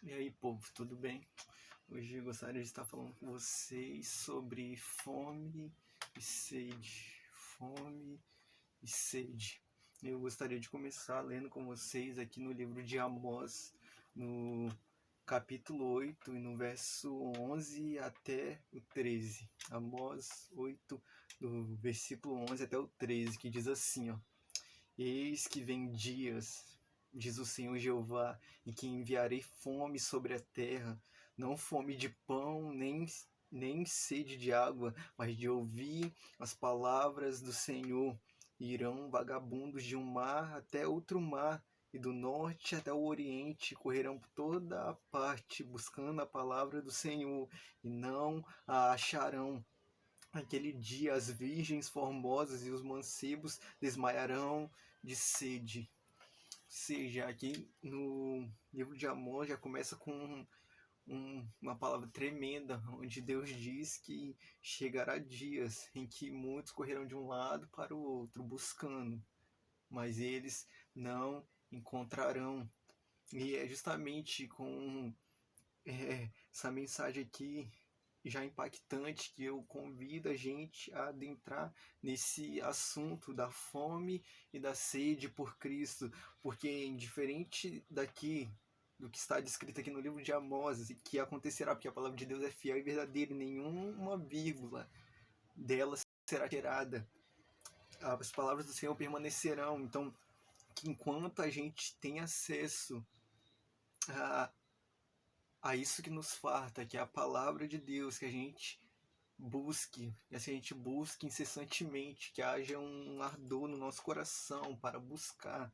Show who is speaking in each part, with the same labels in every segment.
Speaker 1: E aí, povo, tudo bem? Hoje eu gostaria de estar falando com vocês sobre fome e sede. Fome e sede. Eu gostaria de começar lendo com vocês aqui no livro de Amós, no capítulo 8 e no verso 11 até o 13. Amós 8, do versículo 11 até o 13, que diz assim, ó: Eis que vem dias, diz o Senhor Jeová, em que enviarei fome sobre a terra, não fome de pão, nem sede de água, mas de ouvir as palavras do Senhor. Irão vagabundos de um mar até outro mar, e do norte até o oriente, correrão por toda a parte, buscando a palavra do Senhor, e não a acharão. Aquele dia as virgens formosas e os mancebos desmaiarão de sede. Ou seja, aqui no livro de Amós já começa com uma palavra tremenda, onde Deus diz que chegará dias em que muitos correrão de um lado para o outro buscando, mas eles não encontrarão. E é justamente com essa mensagem aqui já impactante que eu convido a gente a adentrar nesse assunto da fome e da sede por Cristo, porque indiferente daqui do que está descrito aqui no livro de Amós, e que acontecerá, porque a palavra de Deus é fiel e verdadeira, e nenhuma vírgula dela será tirada. As palavras do Senhor permanecerão. Então, que enquanto a gente tem acesso a isso que nos falta, que é a palavra de Deus, que a gente busque, e assim a gente busque incessantemente, que haja um ardor no nosso coração para buscar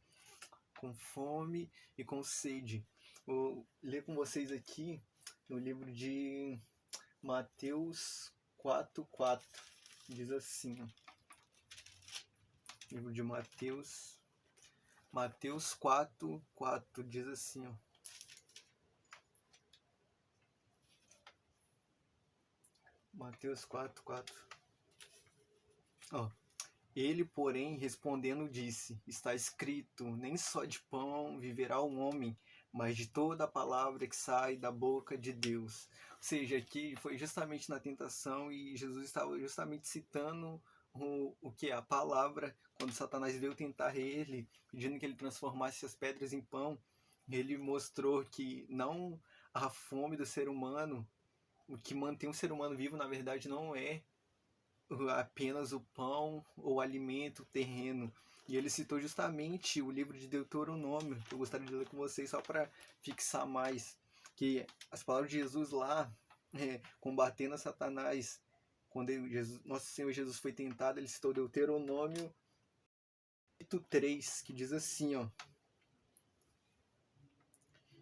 Speaker 1: com fome e com sede. Vou ler com vocês aqui no livro de Mateus 4:4. Diz assim, ó, livro de Mateus 4:4 diz assim, ó: Mateus 4:4. Ó, ele, porém, respondendo, disse: Está escrito, nem só de pão viverá o homem, mas de toda a palavra que sai da boca de Deus. Ou seja, aqui foi justamente na tentação, e Jesus estava justamente citando o que? A palavra, quando Satanás veio tentar ele, pedindo que ele transformasse as pedras em pão. Ele mostrou que não a fome do ser humano, o que mantém o ser humano vivo, na verdade, não é apenas o pão ou alimento terreno. E ele citou justamente o livro de Deuteronômio, que eu gostaria de ler com vocês só para fixar mais, que as palavras de Jesus lá, combatendo a Satanás, quando nosso Senhor Jesus foi tentado, ele citou Deuteronômio 8:3, que diz assim, ó: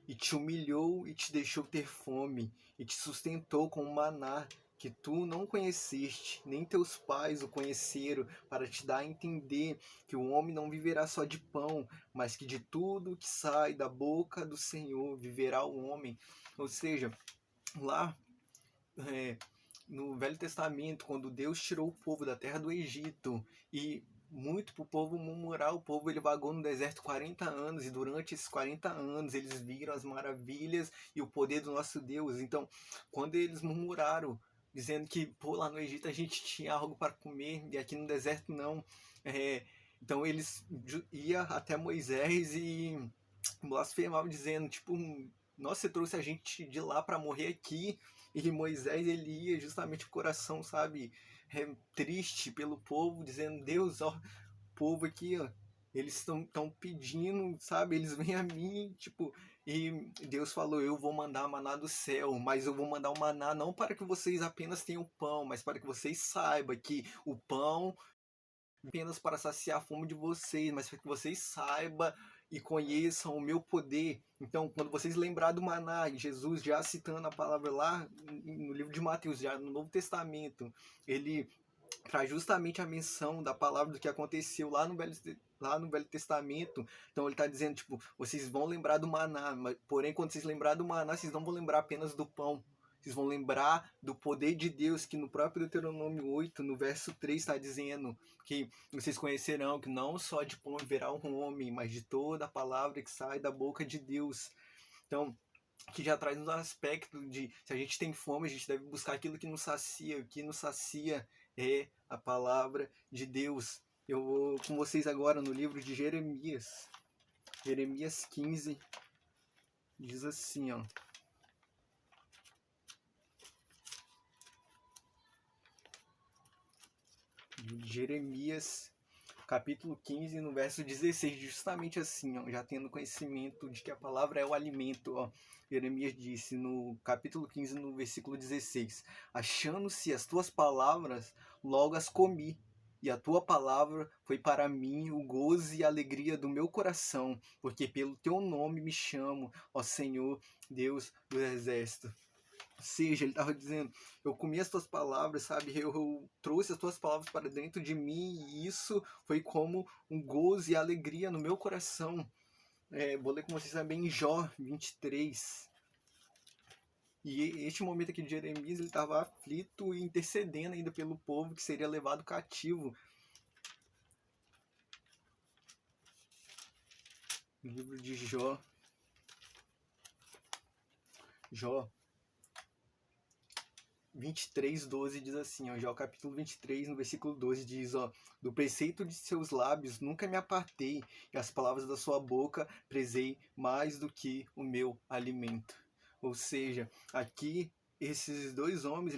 Speaker 1: E te humilhou e te deixou ter fome, e te sustentou com maná, que tu não conheceste, nem teus pais o conheceram, para te dar a entender que o homem não viverá só de pão, mas que de tudo que sai da boca do Senhor viverá o homem. Ou seja, lá no Velho Testamento, quando Deus tirou o povo da terra do Egito, e muito para o povo murmurar, o povo ele vagou no deserto 40 anos, e durante esses 40 anos eles viram as maravilhas e o poder do nosso Deus. Então, quando eles murmuraram, dizendo que pô, lá no Egito a gente tinha algo para comer e aqui no deserto não, então eles iam até Moisés e blasfemavam, dizendo, tipo, nossa, você trouxe a gente de lá para morrer aqui. E Moisés, ele ia justamente o coração, sabe, triste pelo povo, dizendo: Deus, ó, o povo aqui, ó, eles estão pedindo, sabe, eles vêm a mim, tipo, e Deus falou: eu vou mandar maná do céu, mas eu vou mandar o maná não para que vocês apenas tenham pão, mas para que vocês saibam que o pão apenas para saciar a fome de vocês, mas para que vocês saibam e conheçam o meu poder. Então, quando vocês lembrar do maná, Jesus já citando a palavra lá no livro de Mateus, já no Novo Testamento, ele traz justamente a menção da palavra do que aconteceu lá no Velho Testamento. Então ele está dizendo, tipo, vocês vão lembrar do maná, mas, porém, quando vocês lembrar do maná, vocês não vão lembrar apenas do pão. Vocês vão lembrar do poder de Deus, que no próprio Deuteronômio 8, no verso 3, está dizendo que vocês conhecerão que não só de pão viverá um homem, mas de toda a palavra que sai da boca de Deus. Então, que já traz um aspecto de se a gente tem fome, a gente deve buscar aquilo que nos sacia. O que nos sacia é a palavra de Deus. Eu vou com vocês agora no livro de Jeremias. Jeremias 15 diz assim, ó. Jeremias capítulo 15, no verso 16, justamente assim, ó, já tendo conhecimento de que a palavra é o alimento, ó. Jeremias disse no capítulo 15, no versículo 16: achando-se as tuas palavras, logo as comi, e a tua palavra foi para mim o gozo e a alegria do meu coração, porque pelo teu nome me chamo, ó Senhor, Deus do exército. Ou seja, ele estava dizendo, eu comi as tuas palavras, sabe? Eu trouxe as tuas palavras para dentro de mim e isso foi como um gozo e alegria no meu coração. Vou ler com vocês também em Jó 23. E este momento aqui de Jeremias, ele estava aflito e intercedendo ainda pelo povo que seria levado cativo. Livro de Jó. Jó 23:12 diz assim, ó, Jó capítulo 23, no versículo 12 diz, ó, do preceito de seus lábios nunca me apartei, e as palavras da sua boca prezei mais do que o meu alimento. Ou seja, aqui esses dois homens,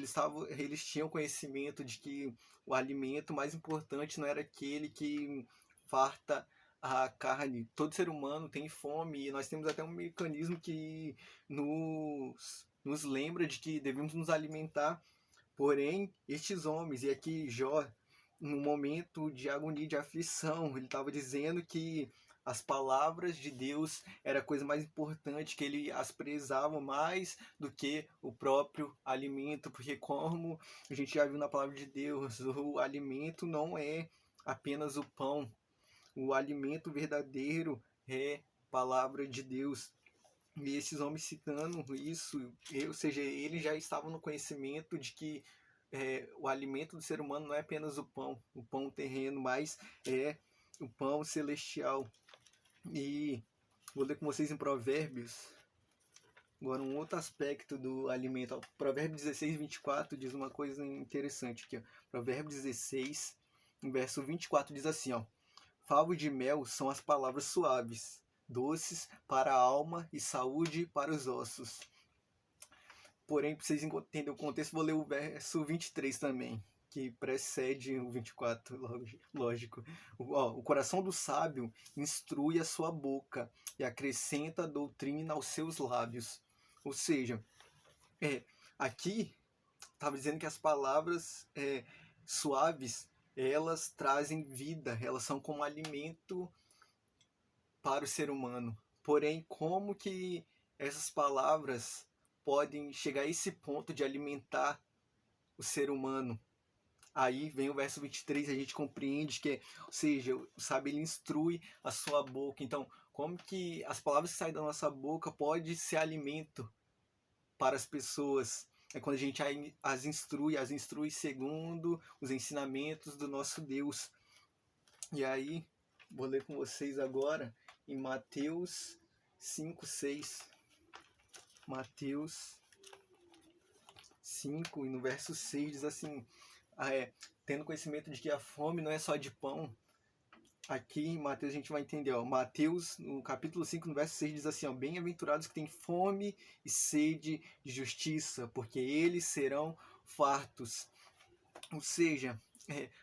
Speaker 1: eles tinham conhecimento de que o alimento mais importante não era aquele que farta a carne. Todo ser humano tem fome e nós temos até um mecanismo que nos lembra de que devemos nos alimentar. Porém, estes homens, e aqui Jó, no momento de agonia, de aflição, ele estava dizendo que as palavras de Deus era a coisa mais importante, que ele as prezava mais do que o próprio alimento, porque como a gente já viu na palavra de Deus, o alimento não é apenas o pão, o alimento verdadeiro é a palavra de Deus. E esses homens citando isso, ou seja, eles já estavam no conhecimento de que o alimento do ser humano não é apenas o pão terreno, mas é o pão celestial. E vou ler com vocês em Provérbios, agora um outro aspecto do alimento. Provérbios 16:24 diz uma coisa interessante aqui. Ó. Provérbios 16, verso 24 diz assim, ó: favo de mel são as palavras suaves, doces para a alma e saúde para os ossos. Porém, para vocês entenderem o contexto, vou ler o verso 23 também, que precede o 24, lógico. O coração do sábio instrui a sua boca e acrescenta a doutrina aos seus lábios. Ou seja, aqui estava dizendo que as palavras suaves, elas trazem vida, elas são como alimento para o ser humano. Porém, como que essas palavras podem chegar a esse ponto de alimentar o ser humano? Aí vem o verso 23, a gente compreende que, ou seja, sabe, ele instrui a sua boca. Então, como que as palavras que saem da nossa boca podem ser alimento para as pessoas? É quando a gente as instrui segundo os ensinamentos do nosso Deus. E aí, vou ler com vocês agora em Mateus 5:6. Mateus 5, e no verso 6 diz assim, tendo conhecimento de que a fome não é só de pão. Aqui em Mateus a gente vai entender, ó, Mateus no capítulo 5, no verso 6 diz assim, ó, bem-aventurados que têm fome e sede de justiça, porque eles serão fartos. Ou seja,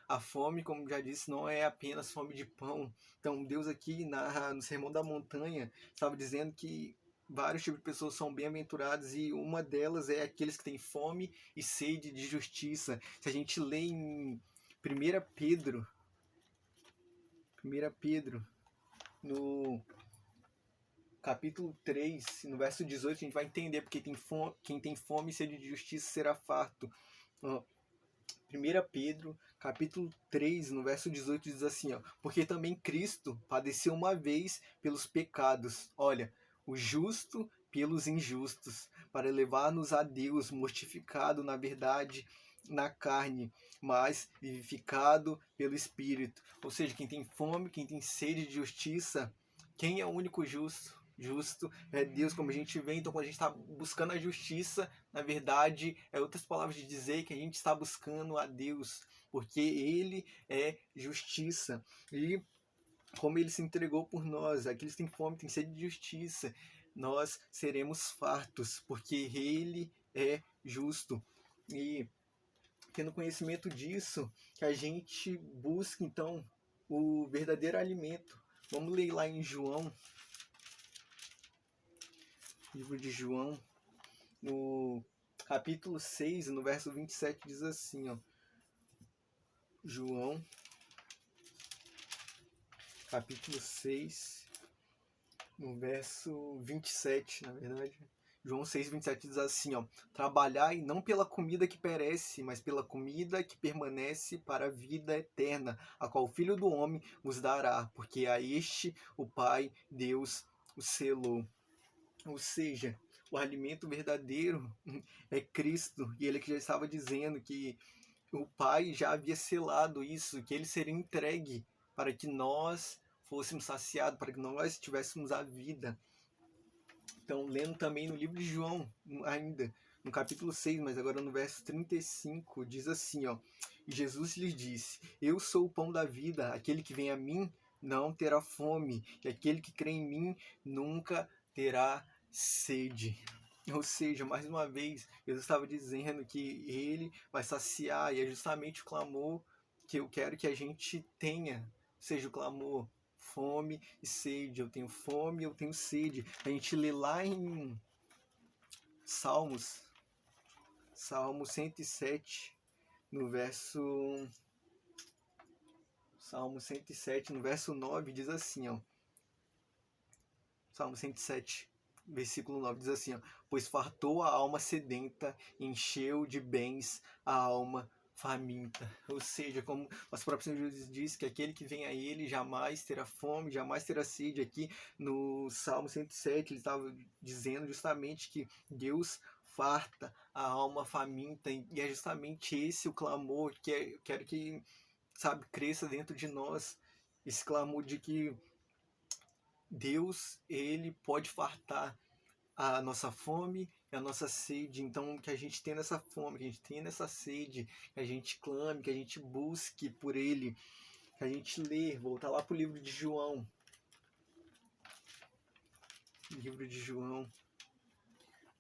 Speaker 1: a fome, como já disse, não é apenas fome de pão. Então Deus aqui no Sermão da Montanha estava dizendo que vários tipos de pessoas são bem-aventuradas e uma delas é aqueles que têm fome e sede de justiça. Se a gente lê em 1 Pedro, no capítulo 3, no verso 18, a gente vai entender porque quem tem fome e sede de justiça será farto. 1 Pedro, capítulo 3, no verso 18, diz assim, ó, porque também Cristo padeceu uma vez pelos pecados, olha, o justo pelos injustos, para levar-nos a Deus, mortificado na verdade, na carne, mas vivificado pelo Espírito. Ou seja, quem tem fome, quem tem sede de justiça, quem é o único justo? justo é Deus, como a gente vê. Então, quando a gente está buscando a justiça, na verdade, é outras palavras de dizer que a gente está buscando a Deus, porque Ele é justiça. E como Ele se entregou por nós, aqueles que têm fome, têm sede de justiça, nós seremos fartos, porque Ele é justo. E tendo conhecimento disso, que a gente busca, então, o verdadeiro alimento. Vamos ler lá em João, livro de João, no capítulo 6, no verso 27, diz assim, ó. João, capítulo 6, no verso 27, na verdade. João 6, 27 diz assim, ó. Trabalhai não pela comida que perece, mas pela comida que permanece para a vida eterna, a qual o Filho do Homem vos dará, porque a este o Pai, Deus, o selou. Ou seja, o alimento verdadeiro é Cristo. E ele que já estava dizendo que o Pai já havia selado isso, que ele seria entregue para que nós fôssemos saciados, para que nós tivéssemos a vida. Então, lendo também no livro de João, ainda, no capítulo 6, mas agora no verso 35, diz assim, ó. E Jesus lhes disse, eu sou o pão da vida, aquele que vem a mim não terá fome, e aquele que crê em mim nunca terá sede. Ou seja, mais uma vez, Jesus estava dizendo que ele vai saciar, e é justamente o clamor que eu quero que a gente tenha, seja o clamor fome e sede. Eu tenho fome, eu tenho sede. A gente lê lá em Salmo 107, no verso Salmo 107, no verso 9, diz assim, ó. Salmo 107, versículo 9, diz assim, ó. Pois fartou a alma sedenta, encheu de bens a alma faminta. Ou seja, como o próprio Senhor Jesus diz, que aquele que vem a ele jamais terá fome, jamais terá sede. Aqui no Salmo 107, ele estava dizendo justamente que Deus farta a alma faminta, e é justamente esse o clamor que eu quero que, sabe, cresça dentro de nós, esse clamor de que Deus, ele pode fartar a nossa fome e a nossa sede. Então, que a gente tenha essa fome, que a gente tenha essa sede, que a gente clame, que a gente busque por ele, que a gente lê, voltar lá para o livro de João. Livro de João,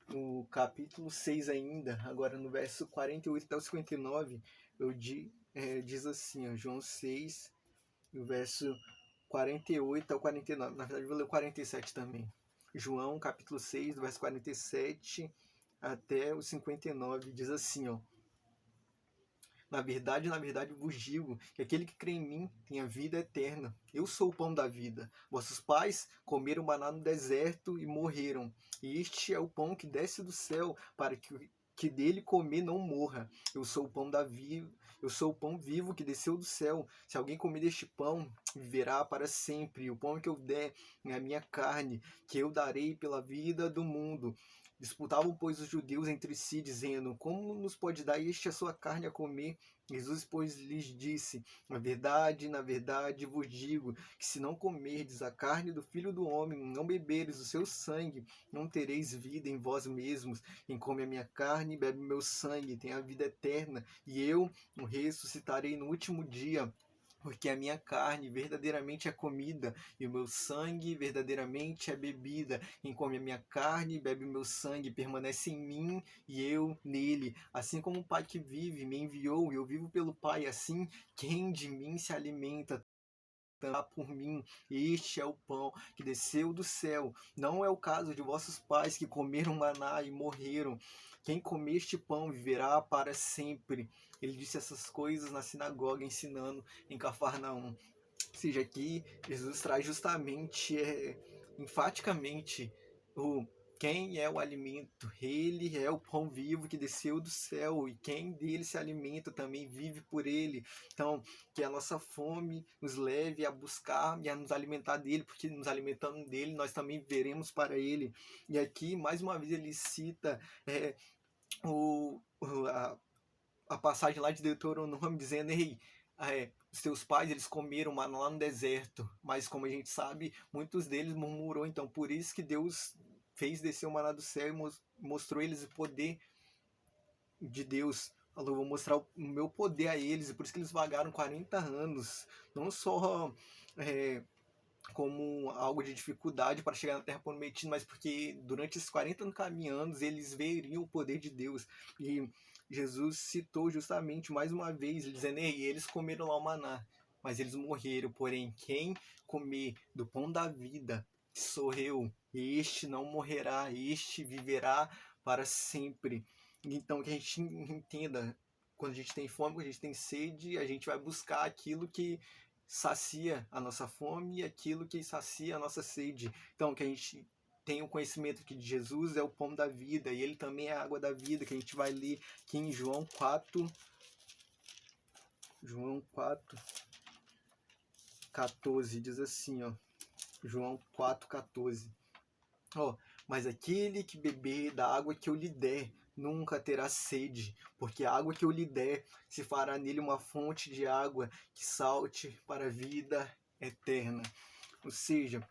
Speaker 1: no capítulo 6 ainda, agora no verso 48 até o 59, diz assim, ó, João 6, no verso 48 ao 49. Na verdade, eu vou ler o 47 também. João, capítulo 6, do verso 47 até o 59, diz assim, ó. Na verdade, vos digo que aquele que crê em mim tem a vida eterna. Eu sou o pão da vida. Vossos pais comeram maná no deserto e morreram. E este é o pão que desce do céu, para que dele comer não morra. Eu sou o pão da vida. Eu sou o pão vivo que desceu do céu. Se alguém comer deste pão, viverá para sempre. O pão que eu der é a minha carne, que eu darei pela vida do mundo. Disputavam, pois, os judeus entre si, dizendo, como nos pode dar este a sua carne a comer? Jesus, pois, lhes disse, na verdade vos digo, que se não comerdes a carne do Filho do Homem, não beberes o seu sangue, não tereis vida em vós mesmos. Quem come a minha carne e bebe o meu sangue tem a vida eterna, e eu o ressuscitarei no último dia. Porque a minha carne verdadeiramente é comida, e o meu sangue verdadeiramente é bebida. Quem come a minha carne e bebe o meu sangue permanece em mim e eu nele. Assim como o Pai que vive me enviou, e eu vivo pelo Pai, assim quem de mim se alimenta por mim. Este é o pão que desceu do céu. Não é o caso de vossos pais que comeram maná e morreram. Quem comer este pão viverá para sempre. Ele disse essas coisas na sinagoga, ensinando em Cafarnaum. Ou seja, aqui Jesus traz justamente, enfaticamente, quem é o alimento. Ele é o pão vivo que desceu do céu, e quem dele se alimenta também vive por ele. Então, que a nossa fome nos leve a buscar e a nos alimentar dele, porque nos alimentando dele, nós também viveremos para ele. E aqui, mais uma vez, ele cita a passagem lá de Deuteronômio, dizendo, ei, seus pais, eles comeram maná lá no deserto, mas como a gente sabe, muitos deles murmurou, então por isso que Deus fez descer o maná do céu e mostrou eles o poder de Deus. Falou, vou mostrar o meu poder a eles, e por isso que eles vagaram 40 anos, não só como algo de dificuldade para chegar na Terra Prometida, mas porque durante esses 40 anos caminhando, eles veriam o poder de Deus. E Jesus citou justamente mais uma vez, dizendo, ei, eles comeram lá o maná, mas eles morreram, porém quem comer do pão da vida, que sou eu, este não morrerá, este viverá para sempre. Então que a gente entenda, quando a gente tem fome, quando a gente tem sede, a gente vai buscar aquilo que sacia a nossa fome e aquilo que sacia a nossa sede. Então, que a gente tenha o conhecimento que Jesus é o pão da vida e ele também é a água da vida, que a gente vai ler aqui em João 4:14, diz assim, ó, João 4:14. Mas aquele que beber da água que eu lhe der, nunca terá sede, porque a água que eu lhe der se fará nele uma fonte de água que salte para a vida eterna. Ou seja,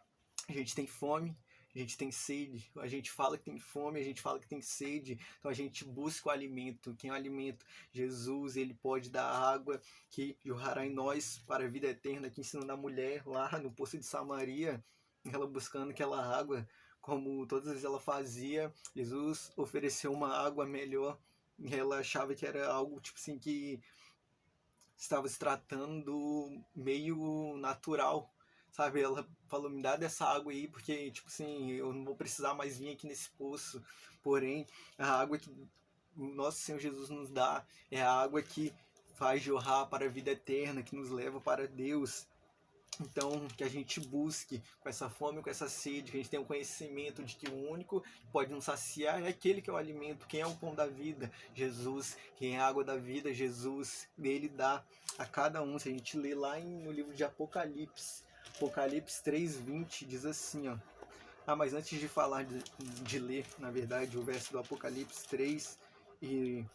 Speaker 1: a gente tem fome, a gente tem sede, a gente fala que tem fome, a gente fala que tem sede, então a gente busca o alimento. Quem é o alimento? Jesus, ele pode dar água que jorrará em nós para a vida eterna, que ensinando a mulher lá no poço de Samaria, ela buscando aquela água, como todas as vezes ela fazia, Jesus ofereceu uma água melhor, e ela achava que era algo tipo assim, que estava se tratando meio natural, sabe? Ela falou, me dá dessa água aí, porque, tipo assim, eu não vou precisar mais vir aqui nesse poço. Porém, a água que o nosso Senhor Jesus nos dá é a água que faz jorrar para a vida eterna, que nos leva para Deus. Então, que a gente busque com essa fome, com essa sede, que a gente tenha o conhecimento de que o único que pode nos saciar é aquele que é o alimento, quem é o pão da vida, Jesus, quem é a água da vida, Jesus, ele dá a cada um. Se a gente lê lá no livro de Apocalipse 3:20, diz assim, ó. Mas antes de falar, de ler, na verdade, o verso do Apocalipse 3 e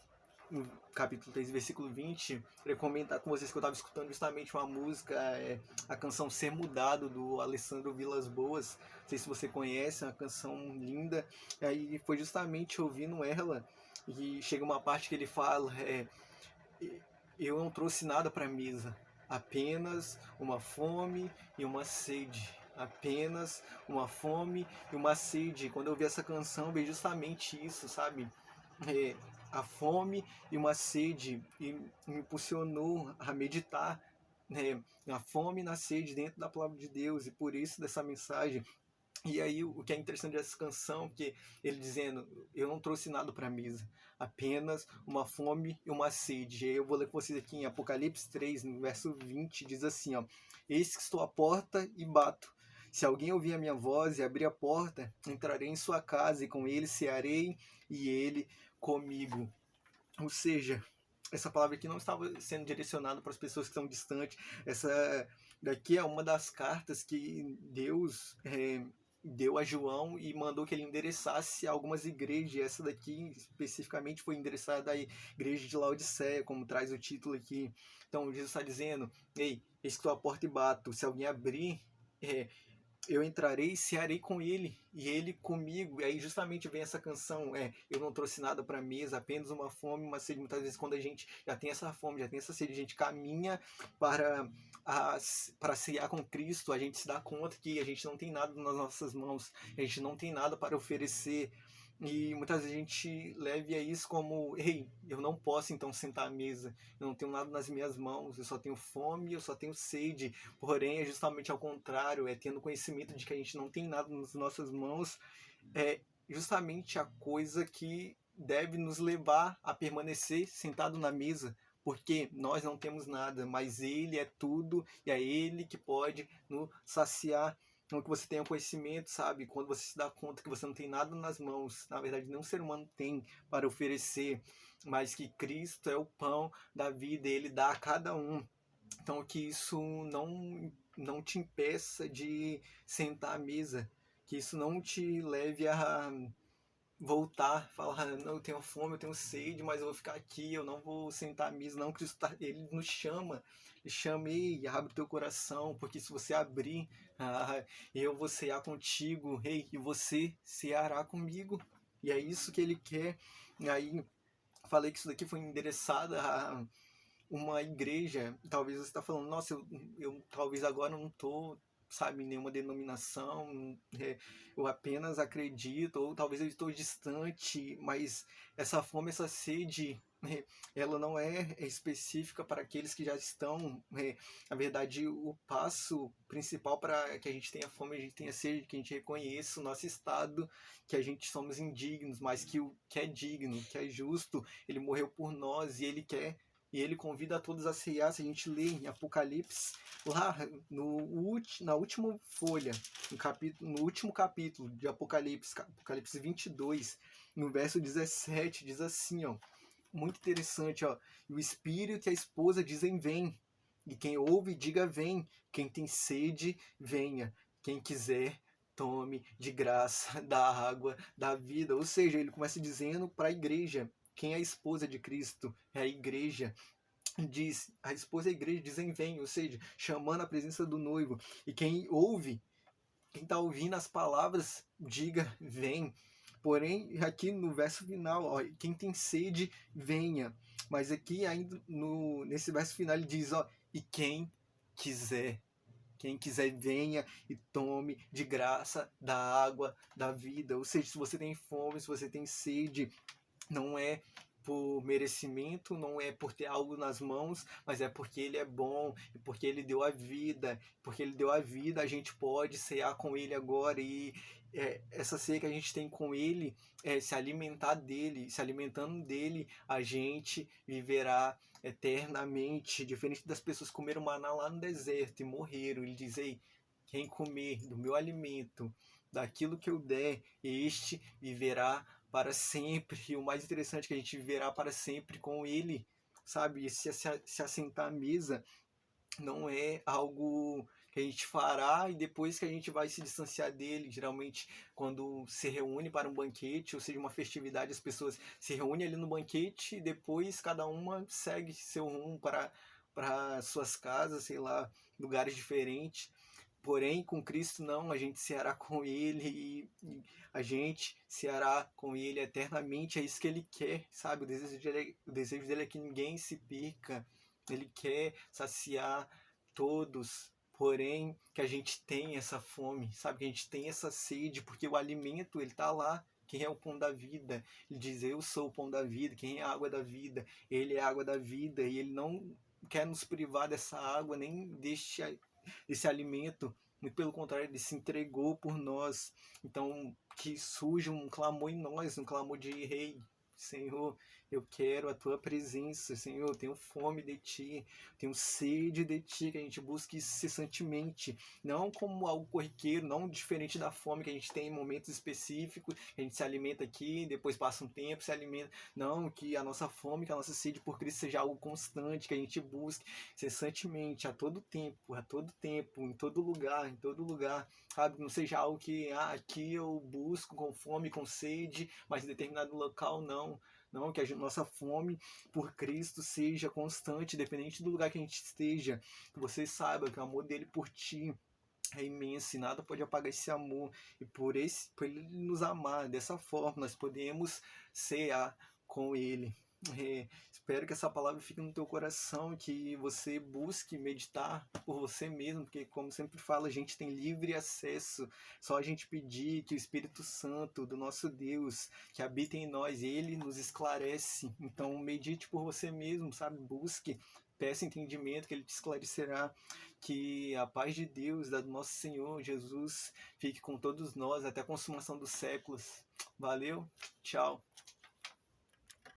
Speaker 1: no capítulo 3, versículo 20, queria comentar com vocês que eu estava escutando justamente uma música, a canção Ser Mudado, do Alessandro Vilas Boas. Não sei se você conhece, é uma canção linda. E aí foi justamente ouvindo ela, e chega uma parte que ele fala, eu não trouxe nada para a mesa, apenas uma fome e uma sede. Apenas uma fome e uma sede. Quando eu ouvi essa canção, veio justamente isso, sabe? A fome e uma sede, e me impulsionou a meditar, na fome e na sede dentro da palavra de Deus, e por isso dessa mensagem. E aí o que é interessante dessa canção, que ele dizendo, eu não trouxe nada para a mesa, apenas uma fome e uma sede. E aí eu vou ler com vocês aqui em Apocalipse 3, no verso 20, diz assim, ó, eis que estou à porta e bato. Se alguém ouvir a minha voz e abrir a porta, entrarei em sua casa e com ele cearei e ele comigo. Ou seja, essa palavra aqui não estava sendo direcionada para as pessoas que estão distantes. Essa daqui é uma das cartas que Deus deu a João e mandou que ele endereçasse algumas igrejas. E essa daqui especificamente foi endereçada à igreja de Laodiceia, como traz o título aqui. Então Jesus está dizendo, ei, eis que estou à porta e bato. Se alguém abrir, eu entrarei e cearei com ele, e ele comigo. E aí justamente vem essa canção, eu não trouxe nada para a mesa, apenas uma fome, uma sede. Muitas vezes quando a gente já tem essa fome, já tem essa sede, a gente caminha para cear com Cristo, a gente se dá conta que a gente não tem nada nas nossas mãos, a gente não tem nada para oferecer. E muitas vezes a gente leva a isso como, ei, eu não posso então sentar à mesa, eu não tenho nada nas minhas mãos, eu só tenho fome, eu só tenho sede. Porém, é justamente ao contrário, tendo conhecimento de que a gente não tem nada nas nossas mãos, é justamente a coisa que deve nos levar a permanecer sentado na mesa, porque nós não temos nada, mas Ele é tudo e é Ele que pode nos saciar. Então, que você tenha conhecimento, sabe? Quando você se dá conta que você não tem nada nas mãos, na verdade, nenhum ser humano tem para oferecer, mas que Cristo é o pão da vida, Ele dá a cada um. Então, que isso não te impeça de sentar à mesa, que isso não te leve voltar, falar, não, eu tenho fome, eu tenho sede, mas eu vou ficar aqui, eu não vou sentar à mesa, não. Cristo ele nos chama, ele chama, ei, abre teu coração, porque se você abrir, eu vou cear contigo, ei, e você ceará comigo, e é isso que ele quer. E aí, falei que isso daqui foi endereçado a uma igreja. Talvez você está falando, nossa, eu talvez agora não estou, sabe, em nenhuma denominação, eu apenas acredito, ou talvez eu estou distante, mas essa fome, essa sede, ela não é específica para aqueles que já estão. Na verdade, o passo principal para que a gente tenha fome, a gente tenha sede, que a gente reconheça o nosso estado, que a gente somos indignos, mas que o que é digno, que é justo, ele morreu por nós e ele quer. E ele convida a todos a ceiar. Se a gente lê em Apocalipse, lá na última folha, no último capítulo de Apocalipse, Apocalipse 22, no verso 17, diz assim, ó, muito interessante, ó, o Espírito e a esposa dizem vem, e quem ouve diga vem, quem tem sede, venha, quem quiser, tome de graça da água da vida. Ou seja, ele começa dizendo para a igreja, quem é a esposa de Cristo? É a igreja. Diz, a esposa e a igreja dizem vem, ou seja, chamando a presença do noivo. E quem ouve, quem está ouvindo as palavras, diga vem. Porém, aqui no verso final, ó, quem tem sede, venha. Mas aqui ainda nesse verso final ele diz, ó, e quem quiser. Quem quiser, venha e tome de graça da água da vida. Ou seja, se você tem fome, se você tem sede, não é por merecimento, não é por ter algo nas mãos, mas é porque ele é bom, e porque ele deu a vida, porque ele deu a vida, a gente pode cear com ele agora. E essa ceia que a gente tem com ele é se alimentar dele, se alimentando dele, a gente viverá eternamente, diferente das pessoas que comeram maná lá no deserto e morreram. Ele diz, ei, quem comer do meu alimento, daquilo que eu der, este viverá para sempre. E o mais interessante é que a gente viverá para sempre com ele, sabe? E se assentar à mesa não é algo que a gente fará e depois que a gente vai se distanciar dele. Geralmente, quando se reúne para um banquete, ou seja, uma festividade, as pessoas se reúnem ali no banquete e depois cada uma segue seu rumo para suas casas, sei lá, lugares diferentes. Porém, com Cristo não, a gente ceará com Ele e a gente ceará com Ele eternamente. É isso que Ele quer, sabe? O desejo dele é que ninguém se perca. Ele quer saciar todos. Porém, que a gente tem essa fome, sabe? Que a gente tem essa sede, porque o alimento, ele está lá. Quem é o pão da vida? Ele diz, eu sou o pão da vida. Quem é a água da vida? Ele é a água da vida. E Ele não quer nos privar dessa água, nem desse alimento. Muito pelo contrário, ele se entregou por nós. Então, que surja um clamor em nós, um clamor de rei. Senhor, eu quero a tua presença, Senhor, eu tenho fome de ti, tenho sede de ti, que a gente busque incessantemente, não como algo corriqueiro, não diferente da fome que a gente tem em momentos específicos, que a gente se alimenta aqui, depois passa um tempo, se alimenta, não, que a nossa fome, que a nossa sede por Cristo seja algo constante, que a gente busque incessantemente, a todo tempo, em todo lugar, sabe, não seja algo que, aqui eu busco com fome, com sede, mas em determinado local não. Não, que a nossa fome por Cristo seja constante, independente do lugar que a gente esteja. Que você saiba que o amor dele por ti é imenso e nada pode apagar esse amor. E por ele nos amar dessa forma, nós podemos cear com ele. Espero que essa palavra fique no teu coração, que você busque meditar por você mesmo, porque como sempre falo, a gente tem livre acesso, só a gente pedir que o Espírito Santo do nosso Deus, que habita em nós, ele nos esclarece. Então medite por você mesmo, sabe? Busque, peça entendimento, que ele te esclarecerá. Que a paz de Deus, da do nosso Senhor Jesus, fique com todos nós até a consumação dos séculos. Valeu, tchau.